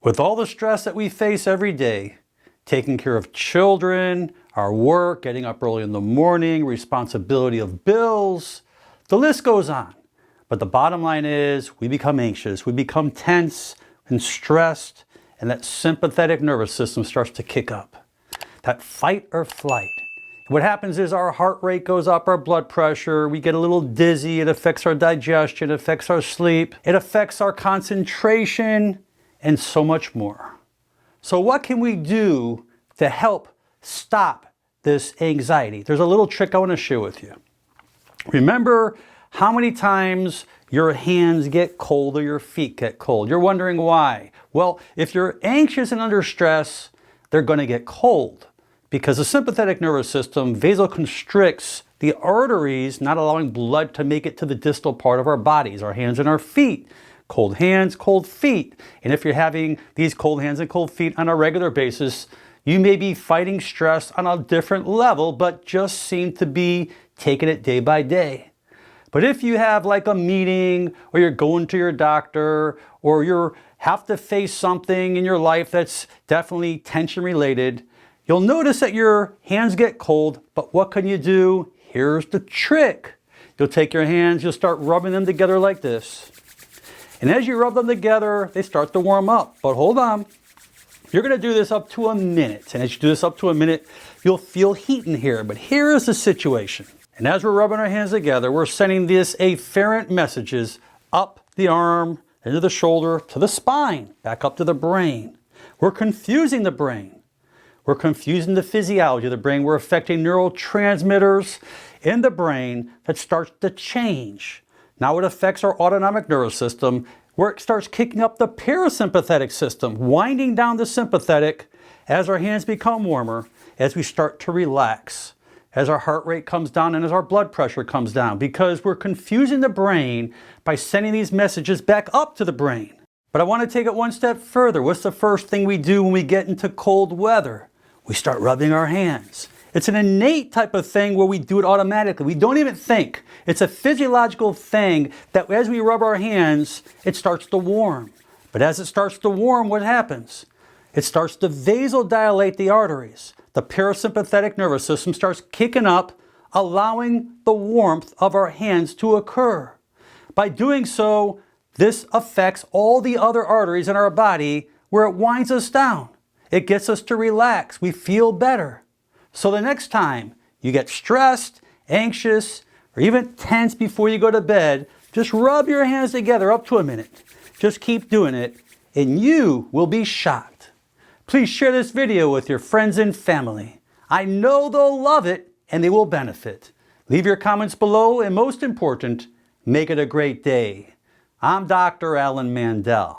With all the stress that we face every day, taking care of children, our work, getting up early in the morning, responsibility of bills, the list goes on. But the bottom line is we become anxious, we become tense and stressed, and that sympathetic nervous system starts to kick up. That fight or flight. What happens is our heart rate goes up, our blood pressure, we get a little dizzy, it affects our digestion, it affects our sleep, it affects our concentration, and so much more. So what can we do to help stop this anxiety? There's a little trick I want to share with you. Remember how many times your hands get cold or your feet get cold? You're wondering why. Well, if you're anxious and under stress, they're going to get cold because the sympathetic nervous system vasoconstricts the arteries, not allowing blood to make it to the distal part of our bodies, our hands and our feet. Cold hands, cold feet. And if you're having these cold hands and cold feet on a regular basis, you may be fighting stress on a different level, but just seem to be taking it day by day. But if you have like a meeting, or you're going to your doctor, or you have to face something in your life that's definitely tension related, you'll notice that your hands get cold, but what can you do? Here's the trick. You'll take your hands, you'll start rubbing them together like this. And as you rub them together, they start to warm up. But hold on. You're going to do this up to a minute. And as you do this up to a minute, you'll feel heat in here. But here is the situation. And as we're rubbing our hands together, we're sending these afferent messages up the arm, into the shoulder, to the spine, back up to the brain. We're confusing the brain. We're confusing the physiology of the brain. We're affecting neurotransmitters in the brain that starts to change. Now it affects our autonomic nervous system, where it starts kicking up the parasympathetic system, winding down the sympathetic as our hands become warmer, as we start to relax, as our heart rate comes down and as our blood pressure comes down, because we're confusing the brain by sending these messages back up to the brain. But I want to take it one step further. What's the first thing we do when we get into cold weather? We start rubbing our hands. It's an innate type of thing where we do it automatically. We don't even think. It's a physiological thing that as we rub our hands, it starts to warm. But as it starts to warm, what happens? It starts to vasodilate the arteries. The parasympathetic nervous system starts kicking up, allowing the warmth of our hands to occur. By doing so, this affects all the other arteries in our body where it winds us down. It gets us to relax. We feel better. So the next time you get stressed, anxious, or even tense before you go to bed, just rub your hands together up to a minute. Just keep doing it, and you will be shocked. Please share this video with your friends and family. I know they'll love it, and they will benefit. Leave your comments below, and most important, make it a great day. I'm Dr. Alan Mandell.